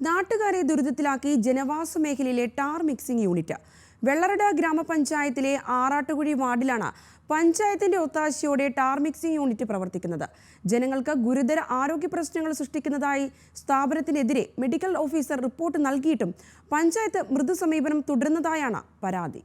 നാട്ടുകാരെ ദുരിതത്തിലാക്കി ജനവാസ മേഖലയിലെ ടാർ മിക്സിംഗ് യൂണിറ്റ്. വെള്ളറട ഗ്രാമപഞ്ചായത്തിലെ ആറാട്ടുകുഴി വാർഡിലാണ് പഞ്ചായത്തിന്റെ ഒത്താശയോടെ ടാർ മിക്സിംഗ് യൂണിറ്റ് പ്രവർത്തിക്കുന്നത്. ജനങ്ങൾക്ക് ഗുരുതര ആരോഗ്യ പ്രശ്നങ്ങൾ സൃഷ്ടിക്കുന്നതായി സ്ഥാപനത്തിനെതിരെ മെഡിക്കൽ ഓഫീസർ റിപ്പോർട്ട് നൽകിയിട്ടും പഞ്ചായത്ത് മൃദു സമീപനം തുടരുന്നതായാണ് പരാതി.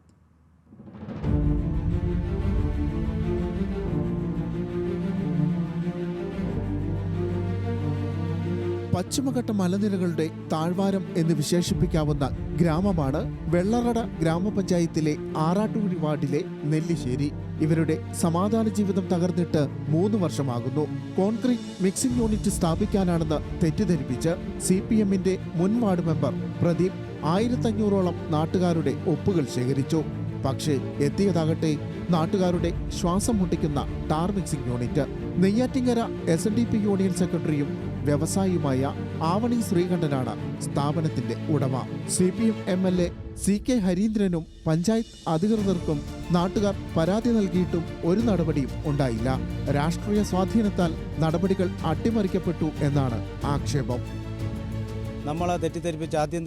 പശ്ചിമഘട്ട മലനിരകളുടെ താഴ്വാരം എന്ന് വിശേഷിപ്പിക്കാവുന്ന ഗ്രാമമാണ് വെള്ളറട ഗ്രാമപഞ്ചായത്തിലെ ആറാട്ടുകുഴി വാർഡിലെ നെല്ലിശ്ശേരി. ഇവരുടെ സമാധാന ജീവിതം തകർന്നിട്ട് 3 വർഷമാകുന്നു. കോൺക്രീറ്റ് മിക്സിംഗ് യൂണിറ്റ് സ്ഥാപിക്കാനാണെന്ന് തെറ്റിദ്ധരിപ്പിച്ച് CPMന്റെ മുൻ വാർഡ് മെമ്പർ പ്രദീപ് 1500ഓളം നാട്ടുകാരുടെ ഒപ്പുകൾ ശേഖരിച്ചു. പക്ഷേ എത്തിയതാകട്ടെ നാട്ടുകാരുടെ ശ്വാസം മുട്ടിക്കുന്ന tar mixing unit. Neyyattinkara SNDP union സെക്രട്ടറിയും വ്യവസായിയുമായ ആവണി ശ്രീകണ്ഠനാണ് സ്ഥാപനത്തിന്റെ ഉടമ. CPM MLA CK ഹരീന്ദ്രനും പഞ്ചായത്ത് അധികൃതർക്കും നാട്ടുകാർ പരാതി നൽകിയിട്ടും ഒരു നടപടിയും ഉണ്ടായില്ല. രാഷ്ട്രീയ സ്വാധീനത്താൽ നടപടികൾ അട്ടിമറിക്കപ്പെട്ടു എന്നാണ് ആക്ഷേപം. നമ്മളെ തെറ്റിദ്ധരിപ്പിച്ച് ആദ്യം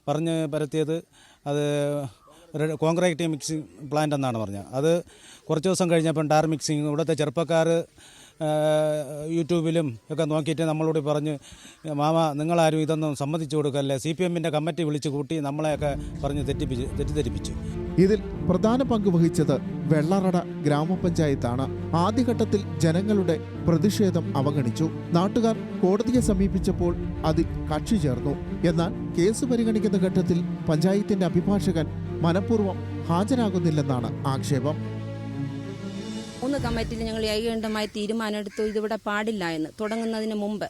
പറഞ്ഞ് പരത്തിയത് അത് കോൺക്രീറ്റ് മിക്സിംഗ് പ്ലാന്റ് എന്നാണ് പറഞ്ഞത്. അത് കുറച്ച് ദിവസം കഴിഞ്ഞപ്പോൾ ടാർ മിക്സിംഗ് ഇവിടുത്തെ ചെറുപ്പക്കാർ യൂട്യൂബിലും ഒക്കെ നോക്കിയിട്ട് നമ്മളോട് പറഞ്ഞ് മാമ നിങ്ങളാരും ഇതൊന്നും സമ്മതിച്ചു കൊടുക്കല്ലേ, CPMന്റെ കമ്മിറ്റി വിളിച്ചു കൂട്ടി നമ്മളെയൊക്കെ പറഞ്ഞ് തെറ്റിദ്ധരിപ്പിച്ചു. ഇതിൽ പ്രധാന പങ്ക് വഹിച്ചത് വെള്ളറട ഗ്രാമപഞ്ചായത്താണ്. ആദ്യഘട്ടത്തിൽ ജനങ്ങളുടെ പ്രതിഷേധം അവഗണിച്ചു. നാട്ടുകാർ കോടതിയെ സമീപിച്ചപ്പോൾ അതിൽ കക്ഷി ചേർന്നു. എന്നാൽ കേസ് പരിഗണിക്കുന്ന ഘട്ടത്തിൽ പഞ്ചായത്തിന്റെ അഭിഭാഷകൻ മനഃപൂർവ്വം ഹാജരാകുന്നില്ലെന്നാണ് ആക്ഷേപം. 3 കമ്മിറ്റിയിൽ ഞങ്ങൾ ഏകകണ്ഠമായി തീരുമാനമെടുത്തു ഇതിവിടെ പാടില്ല എന്ന് തുടങ്ങുന്നതിന് മുമ്പ്.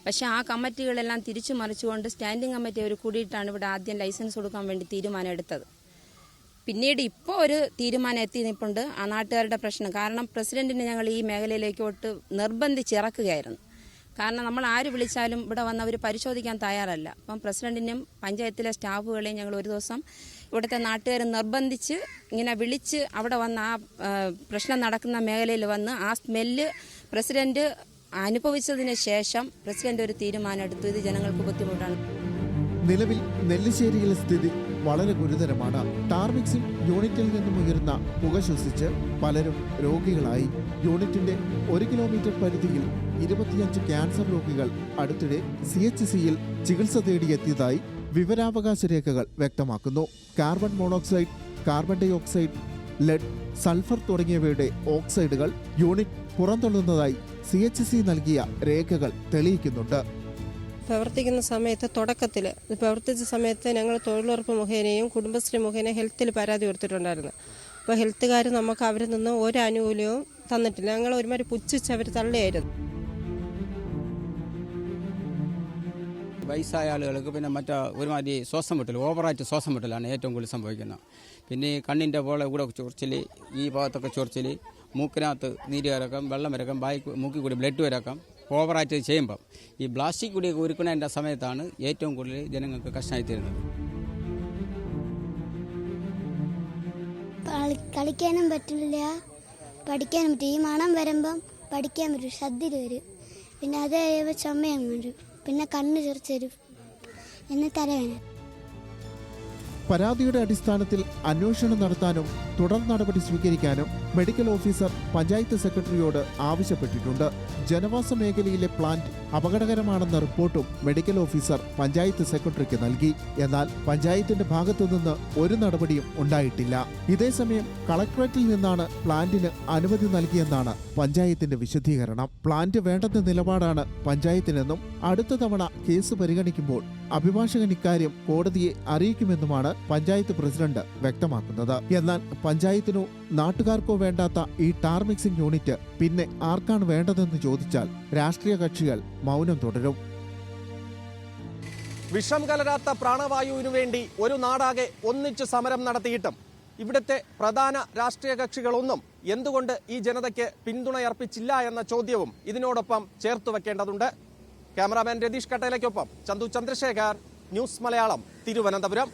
പക്ഷേ ആ കമ്മിറ്റികളെല്ലാം തിരിച്ചു മറിച്ചുകൊണ്ട് സ്റ്റാൻഡിംഗ് കമ്മിറ്റി അവർ കൂടിയിട്ടാണ് ഇവിടെ ആദ്യം ലൈസൻസ് കൊടുക്കാൻ വേണ്ടി തീരുമാനം എടുത്തത്. പിന്നീട് ഇപ്പോൾ ഒരു തീരുമാനം എത്തി നിൽപ്പുണ്ട്. ആ നാട്ടുകാരുടെ പ്രശ്നം കാരണം പ്രസിഡന്റിനെ ഞങ്ങൾ ഈ മേഖലയിലേക്കോട്ട് നിർബന്ധിച്ചിറക്കുകയായിരുന്നു. കാരണം നമ്മൾ ആര് വിളിച്ചാലും ഇവിടെ വന്നവർ പരിശോധിക്കാൻ തയ്യാറല്ല. അപ്പം പ്രസിഡന്റിനും പഞ്ചായത്തിലെ സ്റ്റാഫുകളെയും ഞങ്ങൾ ഒരു ദിവസം ഇവിടുത്തെ നാട്ടുകാർ നിർബന്ധിച്ച് ഇങ്ങനെ വിളിച്ച് അവിടെ വന്ന് ആ പ്രശ്നം നടക്കുന്ന മേഖലയിൽ വന്ന് ആ സ്മെല്ല് പ്രസിഡന്റ് അനുഭവിച്ചതിന് ശേഷം പ്രസിഡന്റ് ഒരു തീരുമാനം എടുത്തു. ഇത് ജനങ്ങൾക്ക് ബുദ്ധിമുട്ടാണ്. നിലവിൽ നെല്ലിശ്ശേരിയിലെ സ്ഥിതി വളരെ ഗുരുതരമാണ്. ടാർ മിക്സിംഗ് യൂണിറ്റിൽ നിന്നും ഉയരുന്ന പുക ശ്വസിച്ച് പലരും രോഗികളായി. യൂണിറ്റിന്റെ 1 കിലോമീറ്റർ പരിധിയിൽ 25 ക്യാൻസർ രോഗികൾ അടുത്തിടെ CHCയിൽ ചികിത്സ തേടിയെത്തിയതായി വിവരാവകാശ രേഖകൾ വ്യക്തമാക്കുന്നു. Carbon monoxide, carbon dioxide, lead, sulphur തുടങ്ങിയവയുടെ ഓക്സൈഡുകൾ യൂണിറ്റ് പുറന്തള്ളുന്നതായി CHC നൽകിയ രേഖകൾ തെളിയിക്കുന്നുണ്ട്. പ്രവർത്തിക്കുന്ന സമയത്ത് തുടക്കത്തിൽ പ്രവർത്തിച്ച സമയത്ത് ഞങ്ങൾ തൊഴിലുറപ്പ് മുഖേനയും കുടുംബശ്രീ മുഖേന ഹെൽത്തിൽ പരാതി കൊടുത്തിട്ടുണ്ടായിരുന്നു. അപ്പോൾ ഹെൽത്തുകാർ നമുക്ക് അവരിൽ നിന്ന് ഒരു ആനുകൂല്യവും തന്നിട്ടില്ല. ഞങ്ങൾ ഒരുമാതിരി പുച്ഛിച്ച് അവർ തള്ളിയായിരുന്നു. വയസ്സായ ആളുകൾക്ക് പിന്നെ ഒരുമാതിരി ശ്വാസം മുട്ടൽ, ഓവറായിട്ട് ശ്വാസം മുട്ടലാണ് ഏറ്റവും കൂടുതൽ സംഭവിക്കുന്നത്. പിന്നെ കണ്ണിൻ്റെ പോലെ കൂടെ ചൊറിച്ചിൽ, ഈ ഭാഗത്തൊക്കെ ചൊറിച്ചിൽ, മൂക്കിനകത്ത് നീര് വരക്കം, വെള്ളം വരക്കം, മൂക്കിൽ കൂടി ബ്ലഡ് വരക്കം ഓവറായിട്ട് ചെയ്യുമ്പം ഈ പ്ലാസ്റ്റിക് കൂടിയൊക്കെ ഉരുക്കുന്നതിൻ്റെ സമയത്താണ് ഏറ്റവും കൂടുതൽ ജനങ്ങൾക്ക് കഷ്ടമായി തീരുന്നത്. കളിക്കാനും പറ്റില്ല, പഠിക്കാനും പറ്റും. ഈ മണം വരുമ്പം പഠിക്കാൻ പറ്റും, ശ്രദ്ധയിൽ വരും. പിന്നെ അത് കഴിയുമ്പോൾ ചുമയും വരും, പിന്നെ കണ്ണ് ചൊറിച്ച് വരും, പിന്നെ തലവേന. പരാതിയുടെ അടിസ്ഥാനത്തിൽ അന്വേഷണം നടത്താനും തുടർ നടപടി സ്വീകരിക്കാനും മെഡിക്കൽ ഓഫീസർ പഞ്ചായത്ത് സെക്രട്ടറിയോട് ആവശ്യപ്പെട്ടിട്ടുണ്ട്. ജനവാസ മേഖലയിലെ പ്ലാന്റ് അപകടകരമാണെന്ന റിപ്പോർട്ടും മെഡിക്കൽ ഓഫീസർ പഞ്ചായത്ത് സെക്രട്ടറിക്ക് നൽകി. എന്നാൽ പഞ്ചായത്തിന്റെ ഭാഗത്തുനിന്ന് ഒരു നടപടിയും ഉണ്ടായിട്ടില്ല. ഇതേസമയം കളക്ടറേറ്റിൽ നിന്നാണ് പ്ലാന്റിന് അനുമതി നൽകിയെന്നാണ് പഞ്ചായത്തിന്റെ വിശദീകരണം. പ്ലാന്റ് വേണ്ടെന്ന നിലപാടാണ് പഞ്ചായത്തിനെന്നും അടുത്ത തവണ കേസ് പരിഗണിക്കുമ്പോൾ അഭിഭാഷകൻ ഇക്കാര്യം കോടതിയെ അറിയിക്കുമെന്നുമാണ് പഞ്ചായത്ത് പ്രസിഡന്റ് വ്യക്തമാക്കുന്നത്. എന്നാൽ പഞ്ചായത്തിനോ നാട്ടുകാർക്കോ വേണ്ടാത്ത ഈ ടാർ മിക്സിംഗ് യൂണിറ്റ് പിന്നെ ആർക്കാണ് വേണ്ടതെന്ന് ചോദിച്ചാൽ രാഷ്ട്രീയ കക്ഷികൾ മൗനം തുടരും. വിഷം കലരാത്ത പ്രാണവായുവിനു വേണ്ടി ഒരു നാടാകെ ഒന്നിച്ച് സമരം നടത്തിയിട്ടും ഇവിടുത്തെ പ്രധാന രാഷ്ട്രീയ കക്ഷികളൊന്നും എന്തുകൊണ്ട് ഈ ജനതയ്ക്ക് പിന്തുണയർപ്പിച്ചില്ല എന്ന ചോദ്യവും ഇതിനോടൊപ്പം ചേർത്തു വെക്കേണ്ടതുണ്ട്. ക്യാമറാമാൻ രതീഷ് കട്ടേലയ്ക്കൊപ്പം ചന്തു ചന്ദ്രശേഖർ, ന്യൂസ് മലയാളം, തിരുവനന്തപുരം.